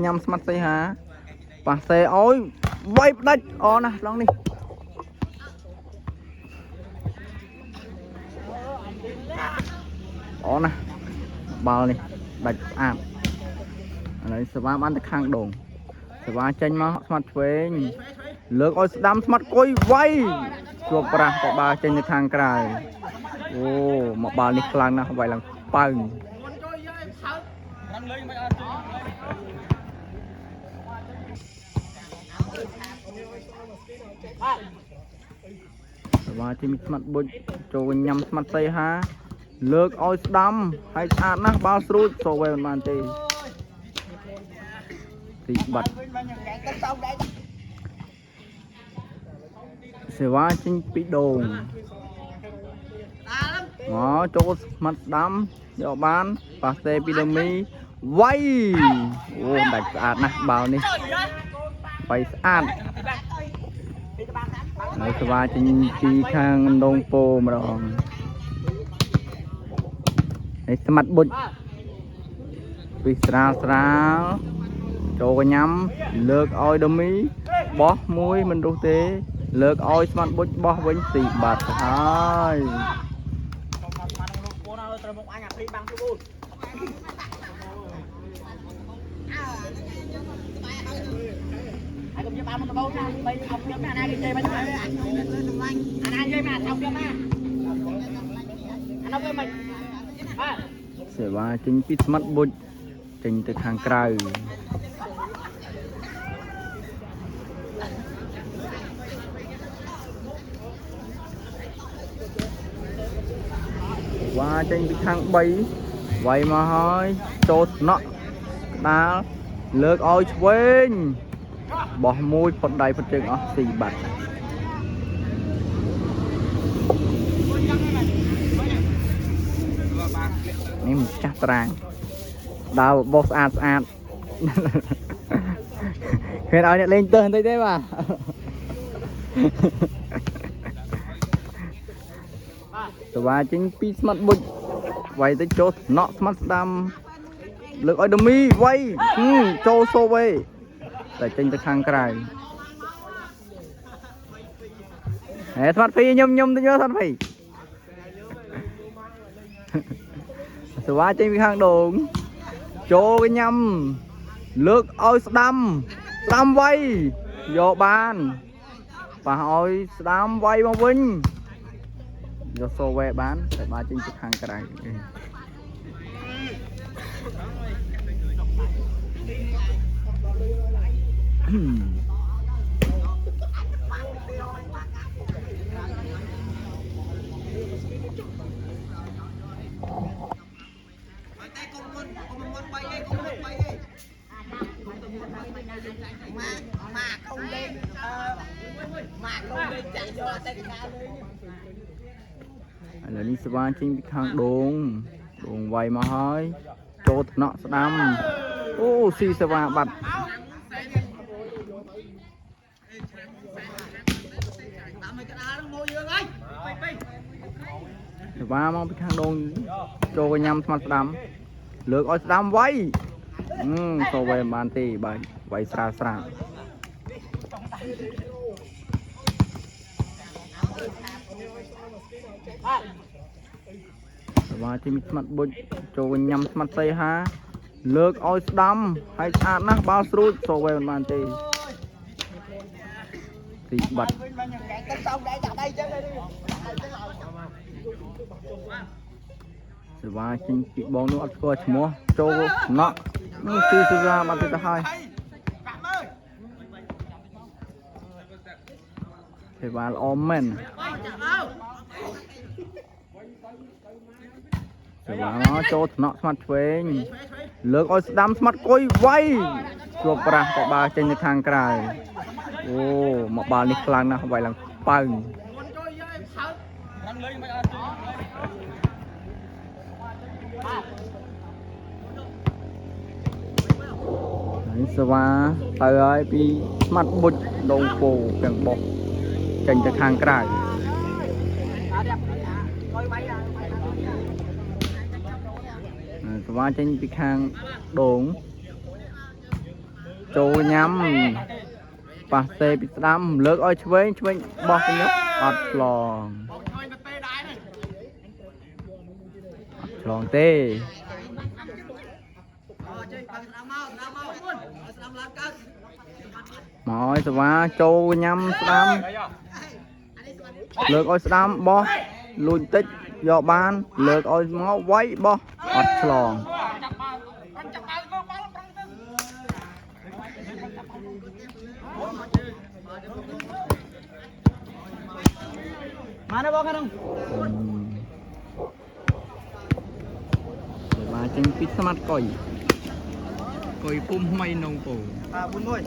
ញ៉ាំស្មាត់ស្អីហាប៉ះសេអើយវាយផ្ដាច់អូណាឡងនេះអូណាបាល់នេះដាច់ស្អាតឥឡូវសេវាបានទៅខាងដងសេវាចេញមកស្មាត់ឆ្វេងលើកឲ្យស្ដាំស្មាត់គួយវាយជួបប្រាស់ក៏បាល់ចេញទៅខាងក្រៅអូមកបាល់នេះខ្លាំងណាស់វាយឡើងប៉ៅសេវាជិះស្មាត់បុចចូលញ៉ាំស្មាត់ស្អីហាលើកឲ្យស្ដាំហើយស្អាតណាស់បាល់ស្រួចសូវមិនបានទេទីបាត់សេវាចេញពីដងមកចូលស្មាត់ស្ដាំយកបានប៉ាសេពីដមីវាយអូដាច់ស្អាតណាស់បាល់នេះវាយស្អាតហើយសេវាចេញពីខាងដងពោម្ដងហើយស្មាត់បុចពីស្រាលចូលញ៉ាំលើកឲ្យដមីបោះមួយមិនរុះទេលើកឲ្យស្មាត់បុចបោះវិញទីបាត់ហើយសេវាចេញពីស្មាត់បុចចេញទៅខាងក្រៅវ៉ាចេញពីខាង3វាយមកហើយចូលស្នក់ក្តាលលើកឲ្យឆ្វេងបោះមួយផុតដៃផុតជើងអស់ទីបាត់នេះម្ចាស់ត្រាងដើរបោះស្អាតឃើញឲ្យអ្នកលេងទើសបន្តិចទេបាទសេវាចេញពីស្មាត់បុចវាយទៅចូលស្នក់ស្មាត់ស្ដាំលើកឲ្យដមីវាយចូលសូវេតែចេញទៅខាងក្រៅហេស្មាត់ភីខ្ញុំទៅយកស្មាត់ភីសេវាចេញពីខាងដងចូលញ៉ាំលើកឲ្យស្ដាំវាយយកបានប៉ះឲ្យស្ដាំវាយមកវិញយកសូវេបានតែបានចេញទៅខាងក្រៅឥឡូវនេះសេវាចេញពីខាងដងវាយមកហើយចូលថ្នាក់ស្ដាំអូស៊ីសេវាបាត់សេវាមកពីខាងដងចូលញ៉ាំស្មាត់ស្ដាំលើកឲ្យស្ដាំវាយទៅវាយបានទេបាទវាយស្រាលសេវាជិះស្មាត់បុចចូលញ៉ាំស្មាត់ស្អីហាលើកឲ្យស្ដាំហើយស្អាតណាស់បាល់ស្រួចទៅវាយមិនបានទេទីបាត់សេវាចេញពីបងនោះអត់ស្គាល់ឈ្មោះចូលណក់នោះទីសេវាបាត់ទៅហើយសេវាល្អមែនសេវាមកចូលថ្នាក់ស្មាត់ឆ្វេងលើកឲ្យស្ដាំស្មាត់គួយវាយជួបប្រាស់ក៏បាល់ចេញទៅខាងក្រៅអូមកបាល់នេះខ្លាំងណាស់វាយឡើងប៉ៅហើយសេវាទៅហើយពីស្មាត់បុចដងពោទាំងបោះចេញទៅខាងក្រៅសេវាចេញពីខាងដង ចូលញ៉ាំប៉ះសេពីស្ដាំលើកឲ្យឆ្វេងបោះទៅញឹកអត់ឆ្លងឆ្លងទេមកឲ្យសវ៉ាចូលញ៉ាំស្ដាំលើកឲ្យស្ដាំបោះលួចតិចយកបានលើកឲ្យមកវាយបោះអត់ឆ្លងMana bawa kadang? បាទចេញពីស្មាត់កុយពុំថ្មីនងពូ Bun boy.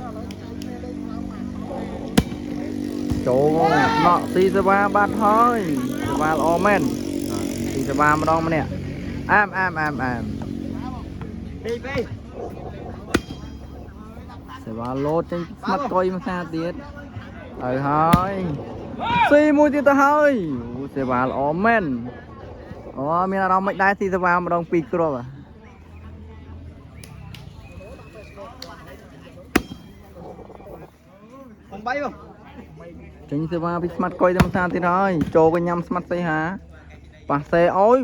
ចូលណក់ស៊ីសេវាបាត់ហើយសេវាល្អមែនស៊ីសេវាម្ដងម្នាក់អែម Pei. សេវាលោតចេញពីស្មាត់កុយមួយខាទៀតទៅហើយស៊ីមួយទៀតទៅហើយអូសេវាល្អមែនអូមានអារម្មណ៍មិនដែរស៊ីសេវាម្ដងពីរគ្រាប់ Bang bay bang. ចេញសេវាពីស្មាត់កុយទៅមួយខាទៀតហើយចូលក៏ញ៉ាំស្មាត់សៃហាប៉ះសេអើយ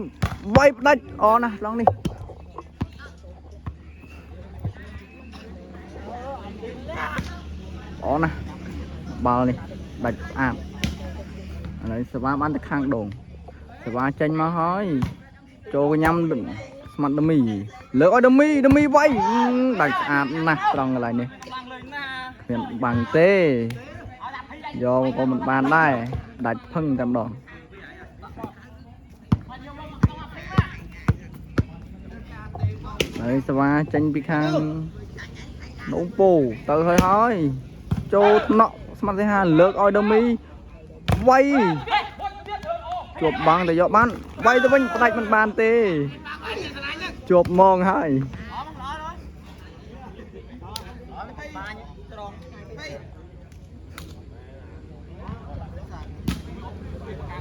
វាយផ្ដាច់អណាឡងនេះអូណាបាល់នេះដាច់ស្អាតឥឡូវសេវាបានទៅខាងដងសេវាចេញមកហើយចូលញ៉ាំស្មាត់ដមីលើកឲ្យដមីវាយដាច់ស្អាតណាស់ត្រង់កន្លែងនេះគ្មានបាំងទេយកក៏មិនបានដែរដាច់ផឹងតែម្ដងហើយសេវាចេញពីខាងដងពោទៅហើយចូលថ្នាក់ស្មាត់សៃហាលើកឲ្យដមីវាយជាប់បាំងតែយកបានវាយទៅវិញផ្ដាច់មិនបានទេជាប់មងហើយ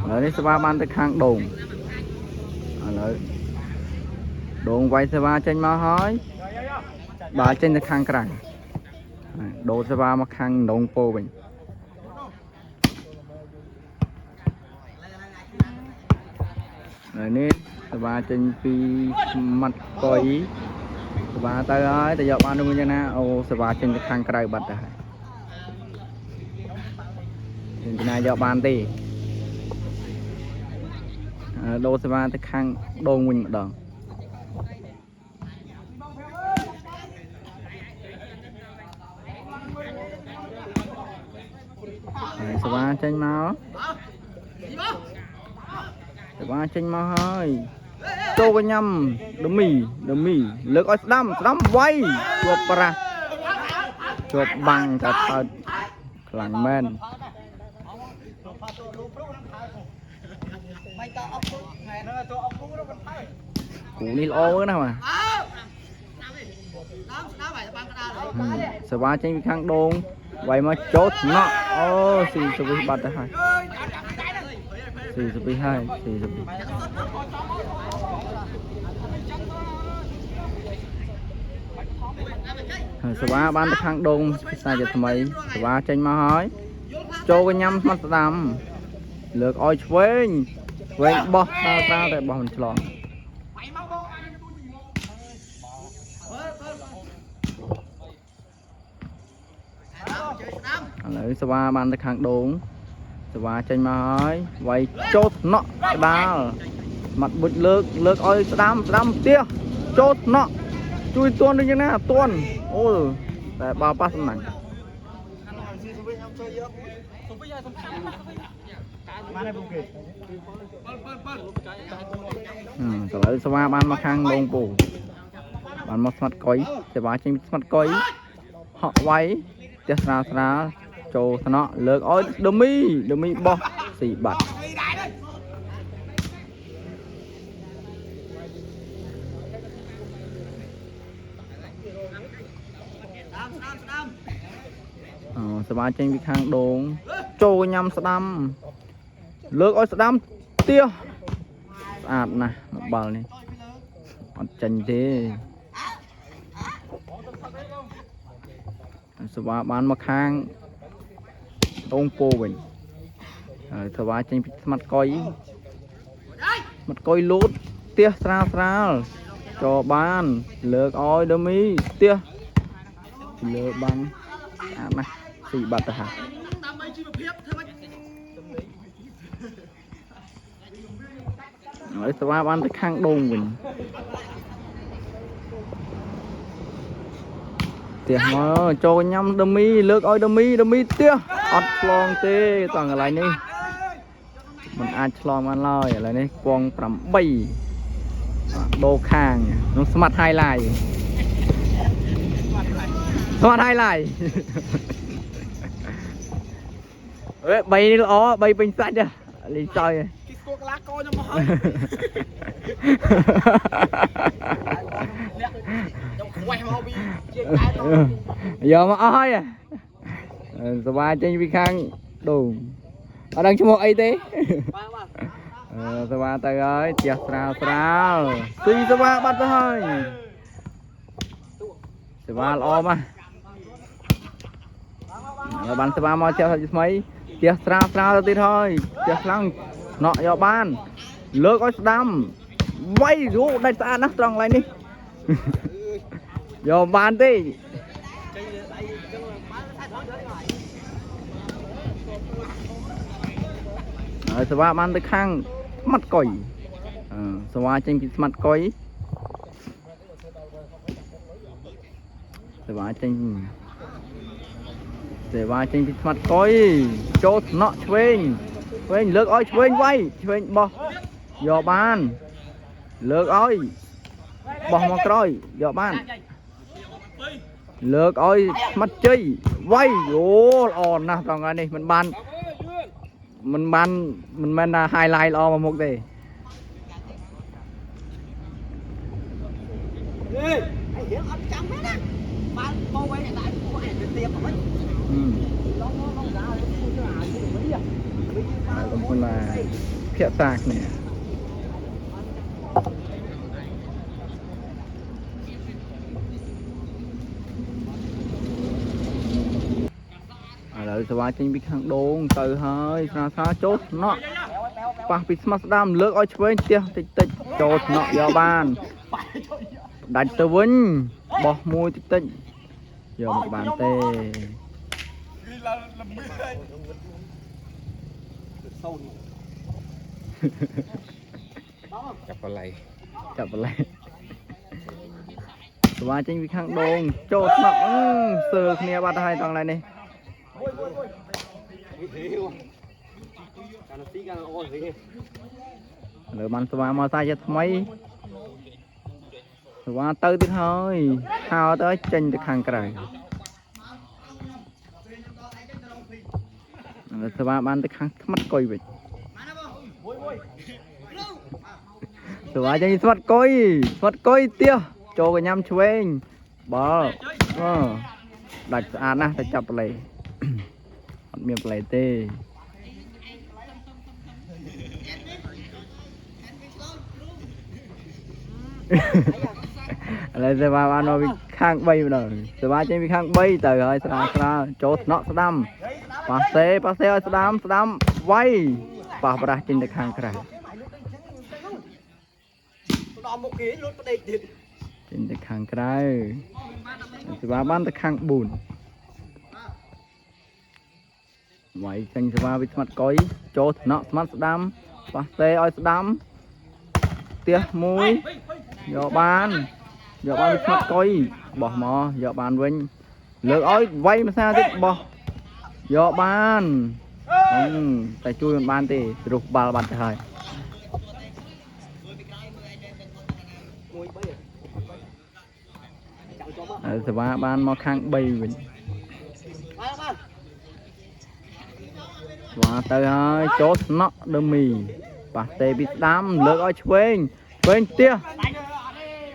ឥឡូវនេះសេវាបានទៅខាងដងឥឡូវដងវាយសេវាចេញមកហើយបាល់ចេញទៅខាងក្រៅដូរសេវាមកខាងដងពោវិញហើយនេះសេវាចេញពីមាត់កុយសេវាទៅហើយតែយកបានដូចយ៉ាងណាអូសេវាចេញទៅខាងក្រៅបាត់ទៅហើយមិនណាយកបានទេដូរសេវាទៅខាងដងវិញម្ដងសេវាចេញមកហើយចូលក៏ញ៉ាំដមីលើកឲ្យស្ដាំវាយជាប់ប្រាស់ជាប់បាំងតែថើតខ្លាំងមែនគូនេះល្អណាស់បាទសេវាចេញពីខាងដងវាយមកចូលថ្នាក់អូស៊ីសវិសបាត់ទៅហើយស៊ីសវិសហើយសេវាបានទៅខាងដងភាសាជាថ្មីសេវាចេញមកហើយចូលក៏ញ៉ាំស្មាត់ស្ដាំលើកឲ្យឆ្វេងបោះស្រាលតែបោះមិនឆ្លងឥឡូវសេវាបានទៅខាងដងសេវាចេញមកហើយវាយចូលថ្នាក់ក្ដាលមាត់បុចលើកឲ្យស្ដាំផ្ទះចូលថ្នាក់ជួយទន់ដូចយ៉ាងណាទន់អូតែបាល់ប៉ះសំណាញ់ Mana bung ke? ឥឡូវសេវាបានមកខាងដងពូបានមកស្មាត់កុយសេវាចេញស្មាត់កុយហក់វាយផ្ទះស្រាលចូលថ្នាក់លើកឲ្យដមីបោះស៊ីបាត់សេវាចេញពីខាងដងចូលញ៉ាំស្ដាំលើកឲ្យស្ដាំផ្ទះស្អាតណាស់មកបាល់នេះអត់ចាញ់ទេ สว่าบ้านมาค้างตรงโปวิ่งสว่าเจงมัดก้อยลูดเตี้ยสาวจอบ้านเลิกอ้อยเดมีเตี้ยเลิกบังนะสี่บาทฮะสว่าบ้านไปข้างดงวิ่งเตี้ยมาโจยำดมีเลิกอ้อยดมีเตี้ยอัดลองเต้ต่างอะไรนี่มันอาจลองมันลอยอะไรนี่กวงปรำใบโดคางน้องสมัติไฮไลท์เอ้ยใบนี่ล้อใบเป็นสัตว์จ้ะลีจอยgiờ mà ơiสบายจริงพี่ข้างดูở đang chung một ấy thếสบายtay ơi chặt sào suyสบายbắt thôiสบายlo mà bạnสบายmà chặt mấy chặt sào tí thôi chặt lăng nọ cho ban lỡ có đâm vay rú đây ta nát tròn lại đi giờ ban điสว่ามันตะข้างมัดก่อยสว่าเจงพิมัดก่อยสว่าเจงพิมัดก่อยโจทเนาะช่วยเลิกอ้อยช่วยไว้ช่วยบ่ยอบ้านเลิกอ้อยบ่มากร้อยยอบ้านเลิกอ้อยมัดจี้ไว้โอ้อ่อนนะตรงนี้มันบานมันไฮไลท์รอมาหมดเลยคนละเพี้ยซากเนี่ยrồiสว่าจริงไปข้างโดงเตยเฮ้ยซาโจทเนาะปะปิสมัสดามเลิกอ้อยช่วยเตี้ยติดโจทเนาะยาบ้านดันตะวินบอกมวยติดยาบ้านเต้จับอะไรสว่าจริงไปข้างโดงโจทเนาะเสือกเนี่ยบ้านไทยตรงไหนนี่rồi bạn sਵਾ mà sai cho mấy swa tư thì thôi hao tới trên được hàng cày swa bạn tới hàng mắt coi vậy swa cho mắt coi tia cho cái nhâm chuên bỏ đặt ăn na ta chập lại miệng lại tê lại sẽ vào ăn nó khang bay rồi sẽ vào trên bị khang bay từ rồi sao chốt nó sẽ đâm passe ơi sẽ đâm quay và ra trên được hàng cái trên được hàng cái sẽ vào bán được hàng bùn vậy chân sẽ vào bị mặt cối chốt nó mắt sẽ đâm passe ơi sẽ đâm tia mũi giờ ban mất coi bỏ mò giờ ban vinh lỡ ơi vay mà sao thế bỏ giờ ban tại chui ban thì rụt bà bạn thời thì ban mà khang bay vinh và tới hơi chốt nó đơm mì bà tê bị đám lỡ ơi quên tia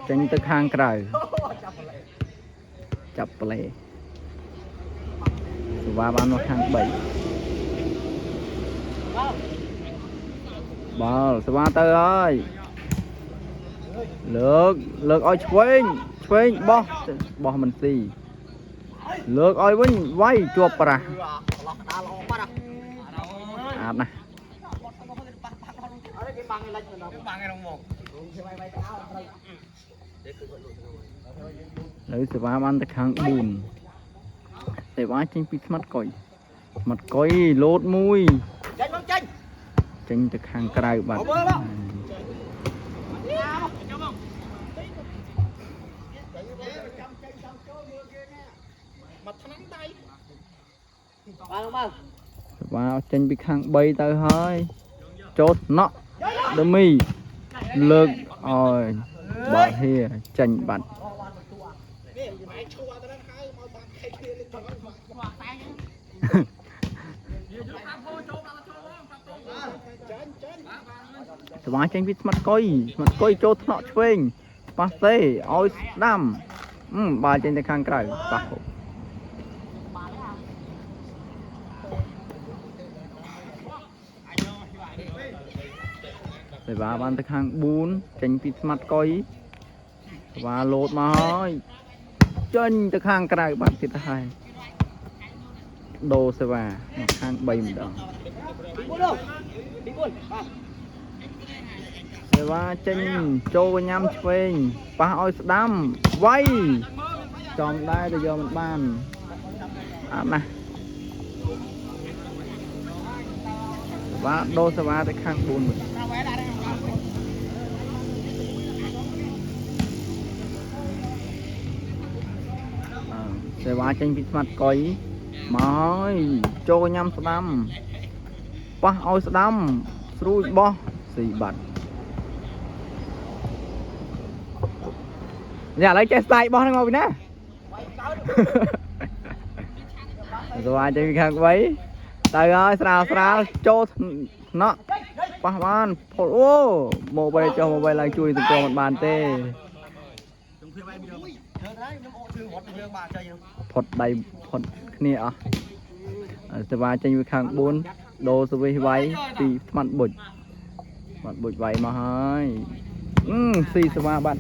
trên từ hàng cày chập lệ và bán một hàng 7 bò swa tư ơi lược ơi quên bỏ mình xì lược ơi vinh vay chuột ra ạt này lấy sờ va ăn từ hàng bùn sờ va trên pít mặt coi lốt mui trên từ hàng cài bạc vào trên bị khang bay tới hơi chốt nó đâm mi lực rồi bà hia chành bạch vào trên bị mặt coi chốt nó chuyên passe oi đam bà trên khang cài bạc để vào ban thực hàng bún tránh pít mặt coi và lột mà hơi chân thực hàng cái này bạn thì hai đồ sẽ vào mặt hàng bay mình đó để vào chân trâu nhâm phên ba oi đam vay trong đây để giờ một bàn này và đồ sẽ vào thực hàng bún mình sẽ vào trên vịt mặt coi mỏi cho nhâm đam pa oi đam rui bo xì bật nhà lấy che tay bo ngồi nè rồi vào trên vịt hàng váy tay ơi sao cho nó pa ban ô một bay cho một bay lại chui từ cho một bàn tê phật đầy phật kia à từ vài trên khang bốn đồ từ về váy thì mặt bụi váy mà hơi xì từ ba bạn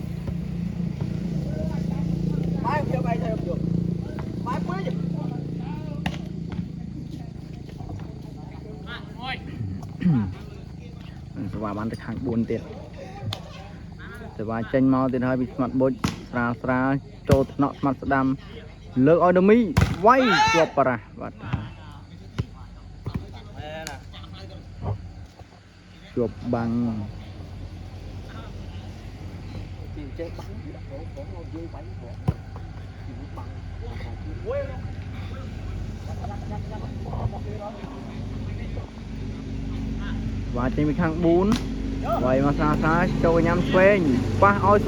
từ ba bạn từ khang bốn tiền từ vài trên mau tiền hơi bị mặt bụi sra trột nọ mặt đam lược oi đâm mi vay chuột para vật chuột bằng và trên mình khang bún vậy mà xa cho nhắm xuyên qua oi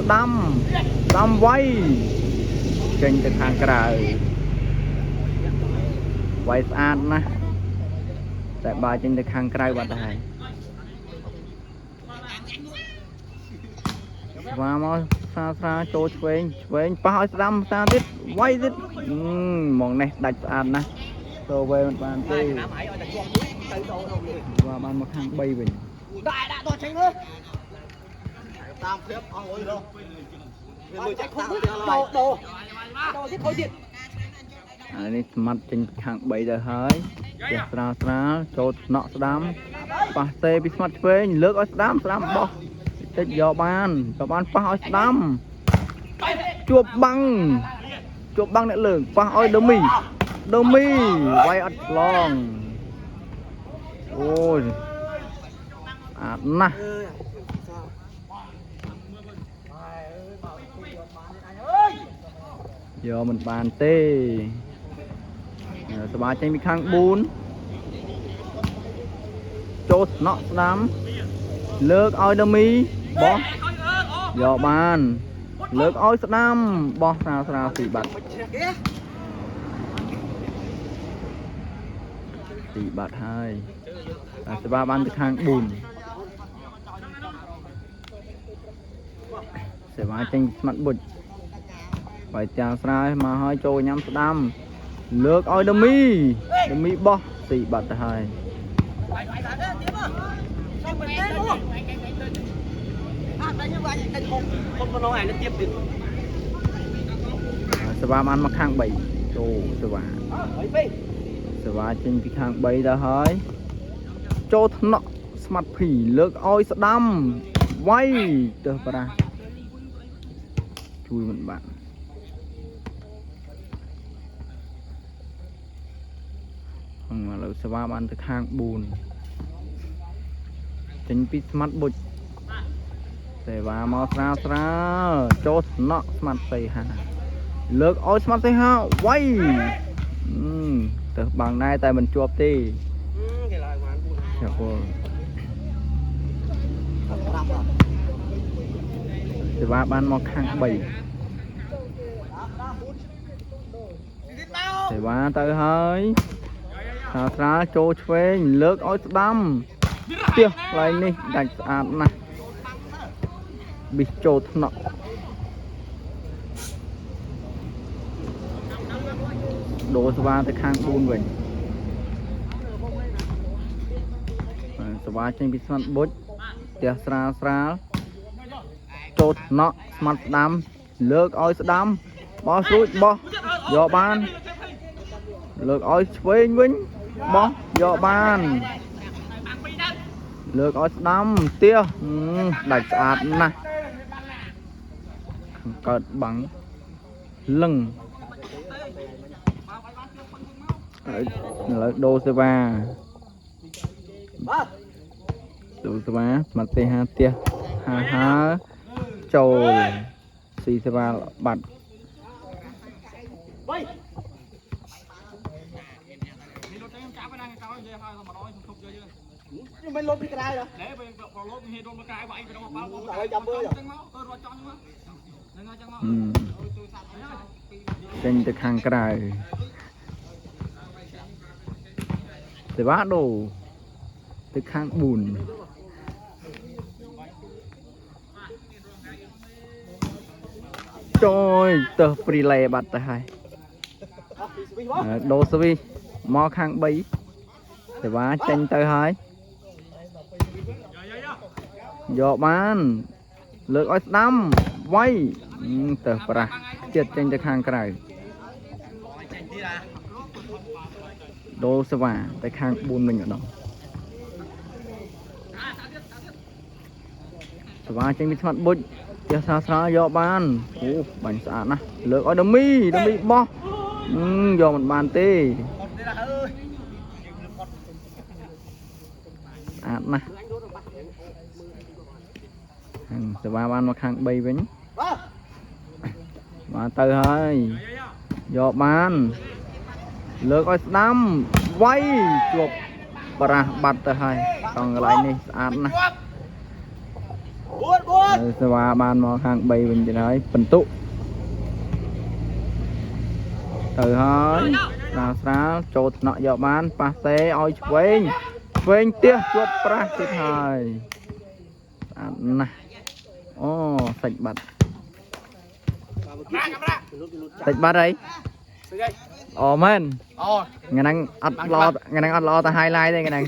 đâm vay trên từ hàng cài quay ăn nè tại bà trên từ hàng cài bật này và mà xa cho quên pa oi đâm xa tiếp quay tiếp món này đặt ăn nè rồi về một bàn tê và bàn một hàng bay về đại đã to tránh nữa tam phép ông ơi đâu người chạy không biết đồ giết thôi diện này mặt trên hàng bay giờ hơi sra chốt nọ đám passe bị mặt phê lướt ở đám bo chết giờ ban pa oi đám chuột băng nè lường pa oi đâm mi quay ắt long ôi nè giờ mình bàn tê ba trên bị khang bún chốt nọ đám lược oi đâm mi bó giờ bàn lược oi đám bó sao thì bật thì bật hai ba ban từ khang bùn sẽ vào trên mặt bụi phải chào sai mà hơi trôi nhắm đam lược oi đâm mi bo thì bật hai sẽ vào ăn mặc hàng bảy โอ้สว่า ấy phi สว่าចេញពីខាង3ទៅហើយចូលថ្នាក់ស្មាត់ភីលើកឲ្យស្ដាំវាយទៅប្រាស់ជួយមិនបានឥឡូវសវាបានទៅខាង4ចេញពីស្មាត់បុចសេវាមកស្រាលស្រាលចូលថ្នាក់ស្មាត់សីហាលើកឲ្យស្មាត់សីហាវាយទៅបាំងដែរតែមិនជាប់ទេ cái lại mà anh ចាពល làm rồi សេវាបានមកខាង3សេវាទៅហើយស្រាលស្រាលចូលឆ្វេងលើកឲ្យស្ដាំផ្ទះកន្លែងនេះដាច់ស្អាតណាស់ប៊ីសចូលថ្នាក់ដូរស្វាទៅខាង4វិញស្វាចេញពីស្មាត់បុចផ្ទះស្រាលស្រាលចូលថ្នាក់ស្មាត់ស្ដាំលើកឲ្យស្ដាំបោះស្រួចបោះយកបានលើកឲ្យឆ្វេងវិញបោះយកបានលើកឲ្យស្ដាំផ្ទះដាច់ស្អាតណាស់កើតបាំងលឹងឥឡូវដូរសេវាដូរសេវាស្មាត់ទេហាផ្ទះហាចូលស៊ីសេវាបាត់ Quay. Nhưng bên lốp đi cái này rồi. Để bên lốp thì đôn cái vậy phải đâu mà bao. Chậm bơi rồi. ចេញទៅខាងក្រៅសេវាដូរទៅខាង4ចូលទៅព្រីឡេបាត់ទៅហើយដូរស្វីមកខាង3សេវាចេញទៅហើយយកបានលើកឲ្យស្ដាំវាយទៅប្រាស់ចិត្តចេញទៅខាងក្រៅដូរសេវាទៅខាង4វិញម្ដងសេវាចេញពីស្មាត់បុចផ្ទះស្រាលស្រាលយកបានអូបាញ់ស្អាតណាស់លើកឲ្យដមីបោះយកមិនបានទេស្អាតណាស់សេវាបានមកខាង3វិញបានទៅហើយយកបានលើកឲ្យស្ដាំវាយជាប់ប្រាស់បាត់ទៅហើយកន្លែងនេះស្អាតណាស់សេវាបានមកខាង3វិញទៀតហើយបន្ទុទៅហើយស្រាលចូលថ្នាក់យកបានប៉ះសេឲ្យឆ្វេងផ្ទះជាប់ប្រាស់ទៀតហើយស្អាតណាស់អូសាច់បាត់សាច់បាត់អីអូមែនអូថ្ងៃហ្នឹងអត់ល្អថ្ងៃហ្នឹងអត់ល្អតែ highlight ទេថ្ងៃហ្នឹង